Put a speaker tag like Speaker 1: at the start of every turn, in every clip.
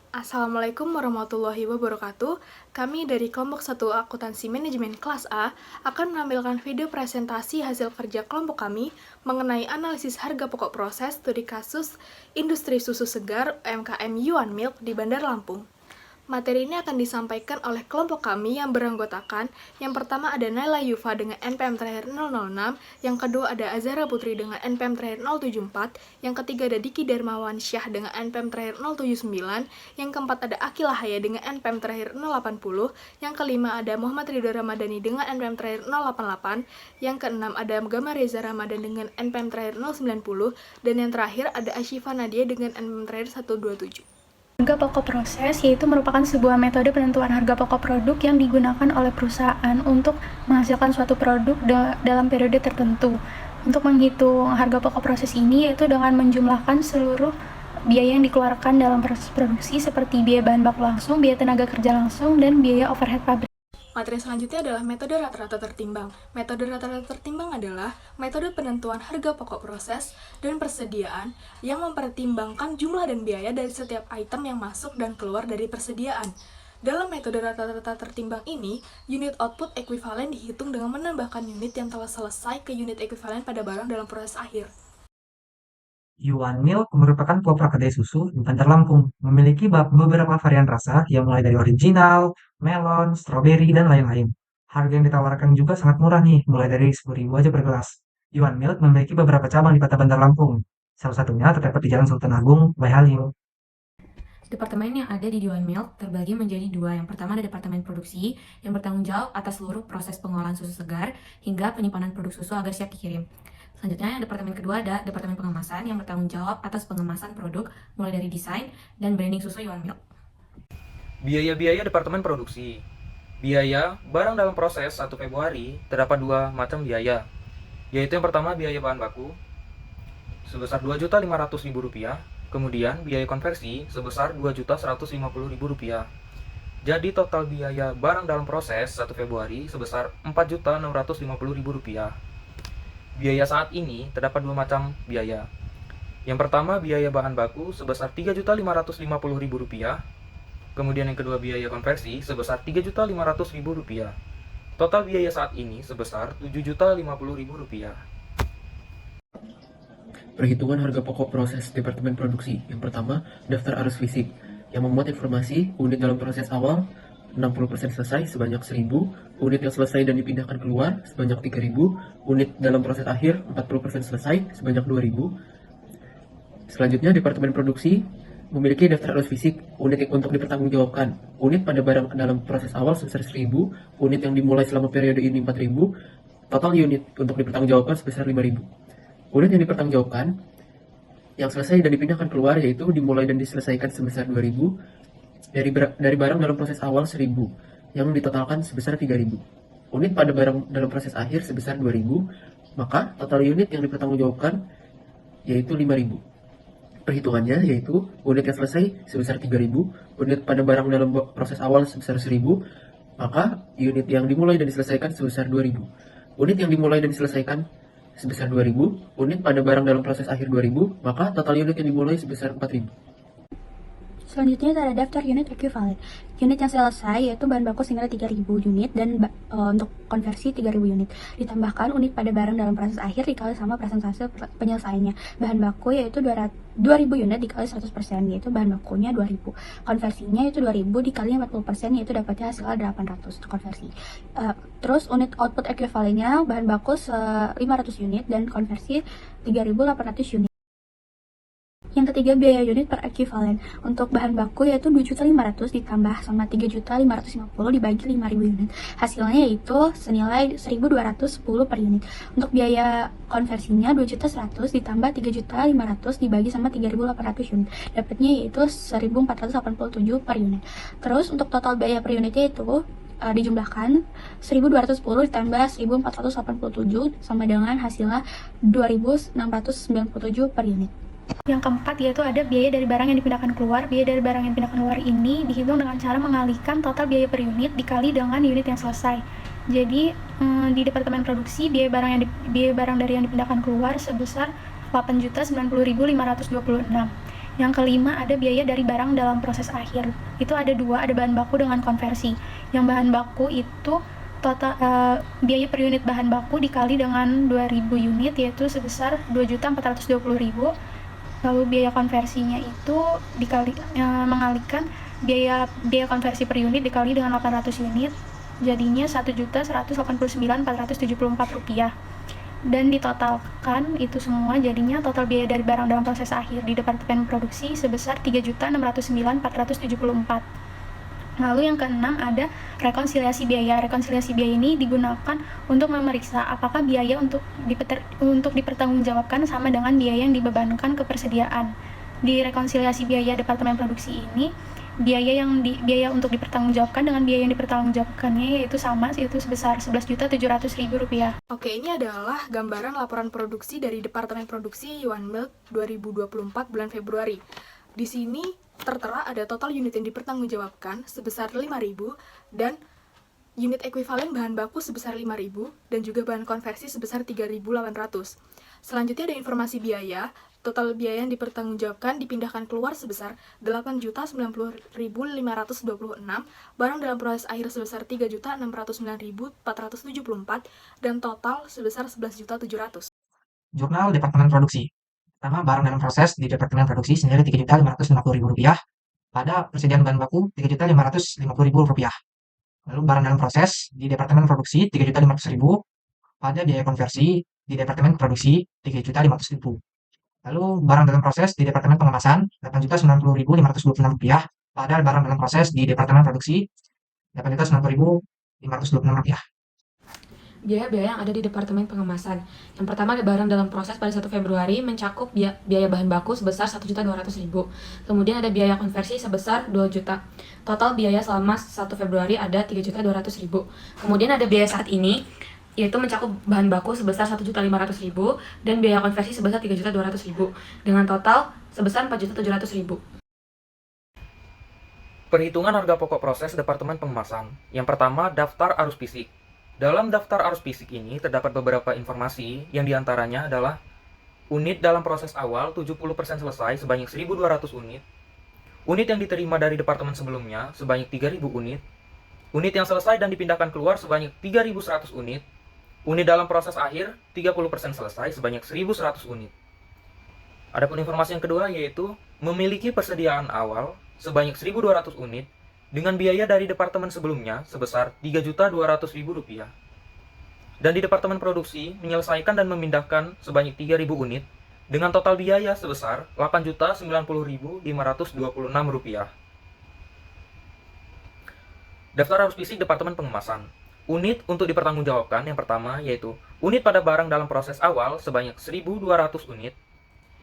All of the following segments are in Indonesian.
Speaker 1: Assalamualaikum warahmatullahi wabarakatuh. Kami dari kelompok 1 Akuntansi Manajemen kelas A akan menampilkan video presentasi hasil kerja kelompok kami mengenai analisis harga pokok proses studi kasus industri susu segar UMKM Yuan Milk di Bandar Lampung. Materi ini akan disampaikan oleh kelompok kami yang beranggotakan. Yang pertama ada Naila Yufa dengan NPM terakhir 006, yang kedua ada Azhara Putri dengan NPM terakhir 074, yang ketiga ada Diki Darmawan Syah dengan NPM terakhir 079, yang keempat ada Akila Haya dengan NPM terakhir 080, yang kelima ada Muhammad Ridho Ramadhani dengan NPM terakhir 088, yang keenam ada Gama Reza Ramadan dengan NPM terakhir 090, dan yang terakhir ada Asyifa Nadia dengan NPM terakhir 127.
Speaker 2: Harga pokok proses yaitu merupakan sebuah metode penentuan harga pokok produk yang digunakan oleh perusahaan untuk menghasilkan suatu produk dalam periode tertentu. Untuk menghitung harga pokok proses ini yaitu dengan menjumlahkan seluruh biaya yang dikeluarkan dalam proses produksi seperti biaya bahan baku langsung, biaya tenaga kerja langsung, dan biaya overhead pabrik.
Speaker 1: Materi selanjutnya adalah metode rata-rata tertimbang. Metode rata-rata tertimbang adalah metode penentuan harga pokok proses dan persediaan yang mempertimbangkan jumlah dan biaya dari setiap item yang masuk dan keluar dari persediaan. Dalam metode rata-rata tertimbang ini, unit output ekuivalen dihitung dengan menambahkan unit yang telah selesai ke unit ekuivalen pada barang dalam proses akhir.
Speaker 3: Yuan Milk merupakan pelopor kedai susu di Bandar Lampung, memiliki beberapa varian rasa yang mulai dari original, melon, stroberi, dan lain-lain. Harga yang ditawarkan juga sangat murah nih, mulai dari 10.000 aja per gelas. Yuan Milk memiliki beberapa cabang di Kota Bandar Lampung. Salah satunya terdapat di Jalan Sultan Agung, Bahalil.
Speaker 4: Departemen yang ada di Yuan Milk terbagi menjadi dua. Yang pertama ada Departemen Produksi yang bertanggung jawab atas seluruh proses pengolahan susu segar hingga penyimpanan produk susu agar siap dikirim. Selanjutnya, departemen kedua ada Departemen Pengemasan yang bertanggung jawab atas pengemasan produk mulai dari desain dan branding susu Yuan Milk.
Speaker 5: Biaya-biaya Departemen Produksi. Biaya barang dalam proses 1 Februari terdapat dua macam biaya, yaitu yang pertama biaya bahan baku sebesar Rp2.500.000, kemudian biaya konversi sebesar Rp2.150.000. Jadi total biaya barang dalam proses 1 Februari sebesar Rp4.650.000. Biaya saat ini terdapat dua macam biaya. Yang pertama biaya bahan baku sebesar Rp3.550.000, kemudian yang kedua biaya konversi sebesar Rp3.500.000. Total biaya saat ini sebesar Rp7.050.000.
Speaker 6: Perhitungan harga pokok proses Departemen Produksi. Yang pertama, daftar arus fisik yang memuat informasi unit dalam proses awal 60% selesai sebanyak 1.000, unit yang selesai dan dipindahkan keluar sebanyak 3.000, unit dalam proses akhir 40% selesai sebanyak 2.000. Selanjutnya, Departemen Produksi memiliki daftar arus fisik unit untuk dipertanggungjawabkan. Unit pada barang dalam proses awal sebesar 1.000, unit yang dimulai selama periode ini 4.000, total unit untuk dipertanggungjawabkan sebesar 5.000. Unit yang dipertanggungjawabkan yang selesai dan dipindahkan keluar yaitu dimulai dan diselesaikan sebesar 2.000, dari barang dalam proses awal 1.000 yang ditotalkan sebesar 3.000. Unit pada barang dalam proses akhir sebesar 2.000, maka total unit yang dipertanggungjawabkan yaitu 5.000. Perhitungannya yaitu unit yang selesai sebesar 3.000, unit pada barang dalam proses awal sebesar 1.000, maka unit yang dimulai dan diselesaikan sebesar 2.000. Unit yang dimulai dan diselesaikan sebesar 2.000, unit pada barang dalam proses akhir 2.000, maka total unit yang dimulai sebesar 4.000.
Speaker 2: Selanjutnya ada daftar unit ekuivalen. Unit yang selesai yaitu bahan baku senilai 3.000 unit dan untuk konversi 3.000 unit. Ditambahkan unit pada barang dalam proses akhir dikali sama persentase penyelesaiannya. Bahan baku yaitu 2.000 unit dikali 100%, yaitu bahan bakunya 2.000. Konversinya yaitu 2.000 dikali 40%, yaitu dapatnya hasil 800 untuk konversi. Terus unit output ekuivalennya bahan baku 500 unit dan konversi 3.800 unit. Yang ketiga, biaya unit per ekuivalen. Untuk bahan baku yaitu 2.500.000 ditambah sama 3.550.000 dibagi 5.000 unit. Hasilnya yaitu senilai 1.210 per unit. Untuk biaya konversinya 2.100.000 ditambah 3.500.000 dibagi sama 3.800 unit. Dapatnya yaitu 1.487 per unit. Terus untuk total biaya per unitnya itu dijumlahkan 1.210 ditambah 1.487 sama dengan hasilnya 2.697 per unit.
Speaker 7: Yang keempat yaitu ada biaya dari barang yang dipindahkan keluar. Biaya dari barang yang dipindahkan keluar ini dihitung dengan cara mengalihkan total biaya per unit dikali dengan unit yang selesai. Jadi di Departemen Produksi biaya barang dari yang dipindahkan keluar sebesar 8.090.526. Yang kelima ada biaya dari barang dalam proses akhir. Itu ada dua, ada bahan baku dengan konversi. Yang bahan baku itu total biaya per unit bahan baku dikali dengan 2.000 unit, yaitu sebesar 2.420.000. Lalu biaya konversinya itu mengalihkan biaya konversi per unit dikali dengan 800 unit, jadinya Rp1.189.474. Dan ditotalkan itu semua jadinya total biaya dari barang dalam proses akhir di Departemen Produksi sebesar Rp3.609.474. Lalu yang keenam ada rekonsiliasi biaya. Rekonsiliasi biaya ini digunakan untuk memeriksa apakah biaya untuk dipertanggungjawabkan sama dengan biaya yang dibebankan ke persediaan. Di rekonsiliasi biaya Departemen Produksi ini, biaya untuk dipertanggungjawabkan dengan biaya yang dipertanggungjawabkannya yaitu sama, yaitu sebesar Rp11.700.000.
Speaker 1: Oke, ini adalah gambaran laporan produksi dari Departemen Produksi Yuan Milk 2024 bulan Februari. Di sini tertera ada total unit yang dipertanggungjawabkan sebesar 5.000 dan unit ekuivalen bahan baku sebesar 5.000 dan juga bahan konversi sebesar 3.800. Selanjutnya ada informasi biaya. Total biaya yang dipertanggungjawabkan dipindahkan keluar sebesar 8.090.526, barang dalam proses akhir sebesar 3.609.474, dan total sebesar 11.700.000.
Speaker 3: Jurnal Departemen Produksi. Pertama, barang dalam proses di Departemen Produksi senilai Rp3.550.000 pada persediaan bahan baku Rp3.550.000. Lalu barang dalam proses di Departemen Produksi Rp3.500.000 pada biaya konversi di Departemen Produksi Rp3.500.000. Lalu barang dalam proses di Departemen Pengemasan Rp8.090.526 pada barang dalam proses di Departemen Produksi Rp8.090.526.
Speaker 4: Biaya-biaya yang ada di Departemen Pengemasan. Yang pertama ada barang dalam proses pada 1 Februari mencakup biaya bahan baku sebesar Rp1.200.000. Kemudian ada biaya konversi sebesar Rp2 juta. Total biaya selama 1 Februari ada Rp3.200.000. Kemudian ada biaya saat ini, yaitu mencakup bahan baku sebesar Rp1.500.000 dan biaya konversi sebesar Rp3.200.000 dengan total sebesar Rp4.700.000.
Speaker 5: Perhitungan harga pokok proses Departemen Pengemasan. Yang pertama, daftar arus fisik. Dalam daftar arus fisik ini terdapat beberapa informasi yang diantaranya adalah unit dalam proses awal 70% selesai sebanyak 1.200 unit, unit yang diterima dari departemen sebelumnya sebanyak 3.000 unit, unit yang selesai dan dipindahkan keluar sebanyak 3.100 unit, unit dalam proses akhir 30% selesai sebanyak 1.100 unit. Adapun informasi yang kedua yaitu memiliki persediaan awal sebanyak 1.200 unit dengan biaya dari departemen sebelumnya sebesar Rp3.200.000. Dan di Departemen Produksi menyelesaikan dan memindahkan sebanyak 3.000 unit dengan total biaya sebesar Rp8.090.526. Daftar arus fisik Departemen Pengemasan. Unit untuk dipertanggungjawabkan yang pertama yaitu unit pada barang dalam proses awal sebanyak 1.200 unit.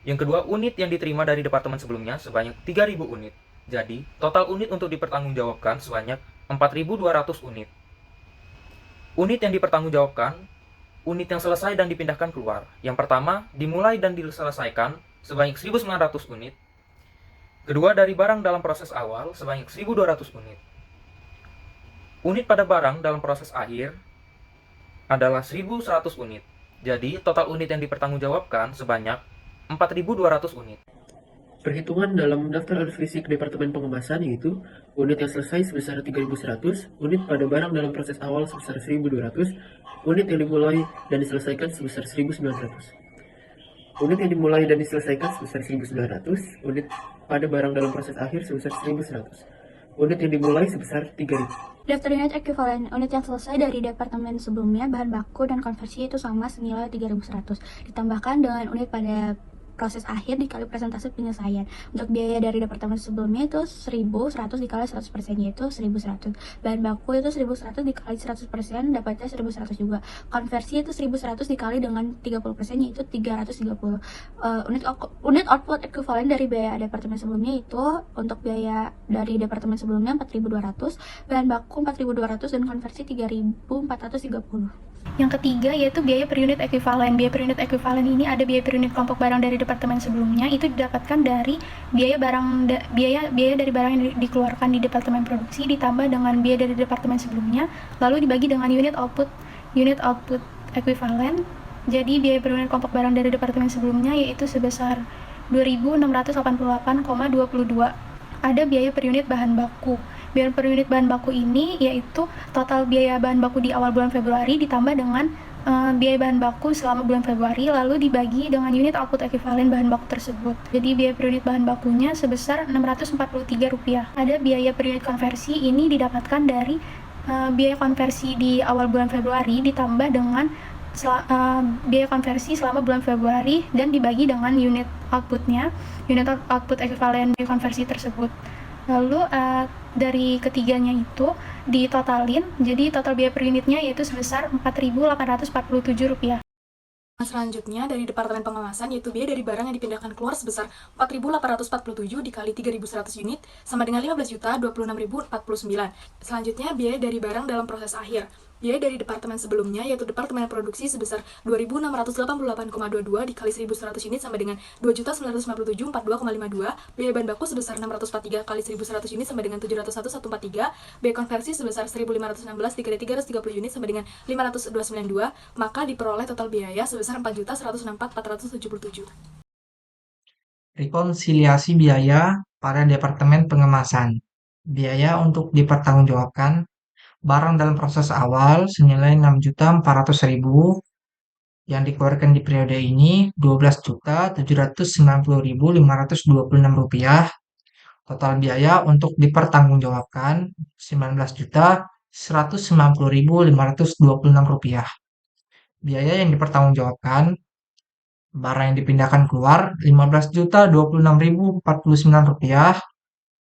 Speaker 5: Yang kedua, unit yang diterima dari departemen sebelumnya sebanyak 3.000 unit. Jadi, total unit untuk dipertanggungjawabkan sebanyak 4.200 unit. Unit yang dipertanggungjawabkan, unit yang selesai dan dipindahkan keluar. Yang pertama, dimulai dan diselesaikan sebanyak 1.900 unit. Kedua, dari barang dalam proses awal sebanyak 1.200 unit. Unit pada barang dalam proses akhir adalah 1.100 unit. Jadi, total unit yang dipertanggungjawabkan sebanyak 4.200 unit.
Speaker 6: Perhitungan dalam daftar arus fisik Departemen Pengemasan yaitu unit yang selesai sebesar 3.100, unit pada barang dalam proses awal sebesar 1.200, unit yang dimulai dan diselesaikan sebesar 1.900. Unit yang dimulai dan diselesaikan sebesar 1.900, unit pada barang dalam proses akhir sebesar 1.100, unit yang dimulai sebesar 3.000.
Speaker 2: Daftar unit ekuivalen unit yang selesai dari departemen sebelumnya, bahan baku dan konversi itu sama senilai 3.100, ditambahkan dengan unit pada proses akhir dikali presentase penyelesaian. Untuk biaya dari departemen sebelumnya itu 1.100 dikali 100% yaitu 1.100. Bahan baku itu 1.100 dikali 100% dapatnya 1.100 juga. Konversi itu 1.100 dikali dengan 30% yaitu 330. Unit output ekuivalen dari biaya departemen sebelumnya itu untuk biaya dari departemen sebelumnya 4.200, bahan baku 4.200 dan konversi 3.430.
Speaker 7: Yang ketiga yaitu biaya per unit ekuivalen. Biaya per unit ekuivalen ini ada biaya per unit kelompok barang dari departemen sebelumnya, itu didapatkan dari biaya dari barang yang dikeluarkan di departemen produksi ditambah dengan biaya dari departemen sebelumnya, lalu dibagi dengan unit output ekuivalen. Jadi biaya per unit kelompok barang dari departemen sebelumnya yaitu sebesar Rp2.688,22. Ada biaya per unit bahan baku. Biaya per unit bahan baku ini yaitu total biaya bahan baku di awal bulan Februari ditambah dengan biaya bahan baku selama bulan Februari, lalu dibagi dengan unit output ekuivalen bahan baku tersebut. Jadi biaya per unit bahan bakunya sebesar Rp643. Ada biaya per unit konversi, ini didapatkan dari biaya konversi di awal bulan Februari ditambah dengan biaya konversi selama bulan Februari dan dibagi dengan unit outputnya, unit output ekuivalen biaya konversi tersebut. Lalu dari ketiganya itu ditotalin, jadi total biaya per unitnya yaitu sebesar Rp4.847.
Speaker 1: Selanjutnya dari Departemen Pengemasan, yaitu biaya dari barang yang dipindahkan keluar sebesar 4.847 dikali 3.100 unit sama dengan 15.026.049. Selanjutnya biaya dari barang dalam proses akhir. Biaya dari departemen sebelumnya, yaitu Departemen Produksi sebesar 2.688,22 dikali 1.100 unit sama dengan 2.957.42,52. Biaya bahan baku sebesar 643 kali 1.100 unit sama dengan 701.143. Biaya konversi sebesar 1.516 dikali 330 unit sama dengan 502.92. Maka diperoleh total biaya sebesar 4.164.477.
Speaker 3: Rekonsiliasi biaya pada Departemen Pengemasan. Biaya untuk dipertanggungjawabkan barang dalam proses awal senilai Rp6.400.000 yang dikeluarkan di periode ini Rp12.790.526. Total biaya untuk dipertanggungjawabkan Rp19.190.526. Biaya yang dipertanggungjawabkan barang yang dipindahkan keluar Rp15.026.049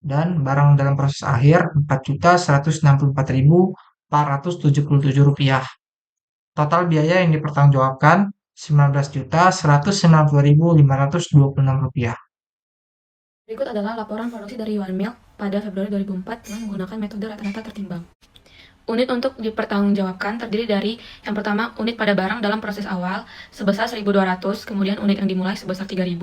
Speaker 3: dan barang dalam proses akhir Rp4.164.477. Total biaya yang dipertanggungjawabkan Rp19.190.526.
Speaker 4: Berikut adalah laporan produksi dari Yuan Milk pada Februari 2004 dengan menggunakan metode rata-rata tertimbang. Unit untuk dipertanggungjawabkan terdiri dari yang pertama unit pada barang dalam proses awal sebesar 1.200, kemudian unit yang dimulai sebesar 3.000,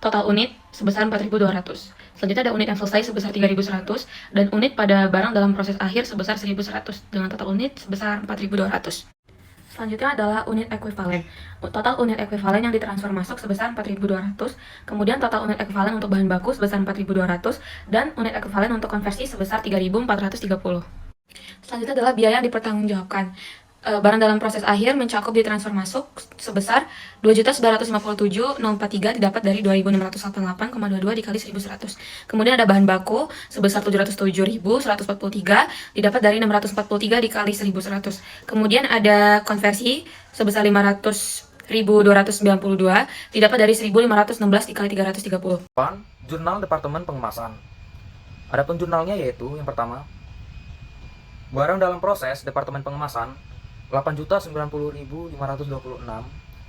Speaker 4: total unit sebesar 4.200. Selanjutnya ada unit yang selesai sebesar 3.100 dan unit pada barang dalam proses akhir sebesar 1.100 dengan total unit sebesar 4.200. Selanjutnya adalah unit ekuivalen. Total unit ekuivalen yang ditransfer masuk sebesar 4.200, kemudian total unit ekuivalen untuk bahan baku sebesar 4.200 dan unit ekuivalen untuk konversi sebesar 3.430. Selanjutnya adalah biaya yang dipertanggungjawabkan. Barang dalam proses akhir mencakup ditransfer masuk sebesar 2.957.043 didapat dari 2.688,22 dikali 1.100. Kemudian ada bahan baku sebesar 707.143 didapat dari 643 dikali 1.100. Kemudian ada konversi sebesar 500.292 didapat dari 1.516 dikali 330.
Speaker 5: Jurnal Departemen Pengemasan. Adapun jurnalnya yaitu yang pertama, barang dalam proses Departemen Pengemasan 8.090.526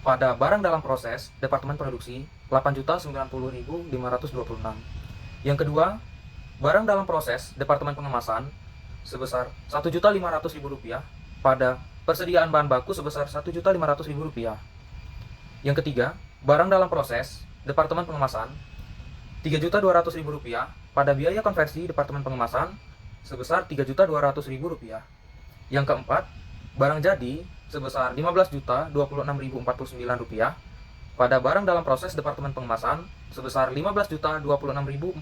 Speaker 5: pada barang dalam proses Departemen Produksi 8.090.526. Yang kedua, barang dalam proses Departemen Pengemasan sebesar Rp1.500.000 pada persediaan bahan baku sebesar Rp1.500.000. Yang ketiga, barang dalam proses Departemen Pengemasan Rp3.200.000 pada biaya konversi Departemen Pengemasan sebesar Rp3.200.000. Yang keempat, barang jadi sebesar Rp15.026.049 pada barang dalam proses Departemen Pengemasan sebesar Rp15.026.049.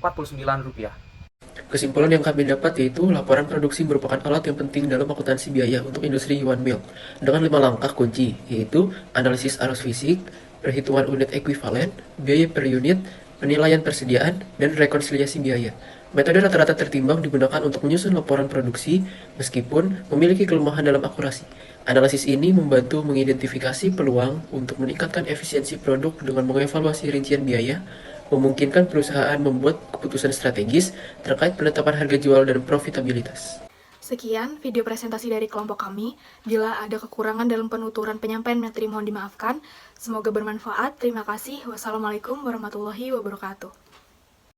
Speaker 6: Kesimpulan yang kami dapat yaitu laporan produksi merupakan alat yang penting dalam akuntansi biaya untuk industri Yuan Milk dengan 5 langkah kunci, yaitu analisis arus fisik, perhitungan unit ekuivalen, biaya per unit, penilaian persediaan, dan rekonsiliasi biaya. Metode rata-rata tertimbang digunakan untuk menyusun laporan produksi meskipun memiliki kelemahan dalam akurasi. Analisis ini membantu mengidentifikasi peluang untuk meningkatkan efisiensi produk dengan mengevaluasi rincian biaya, memungkinkan perusahaan membuat keputusan strategis terkait penetapan harga jual dan profitabilitas.
Speaker 1: Sekian video presentasi dari kelompok kami. Bila ada kekurangan dalam penuturan penyampaian materi mohon dimaafkan. Semoga bermanfaat. Terima kasih. Wassalamualaikum warahmatullahi wabarakatuh.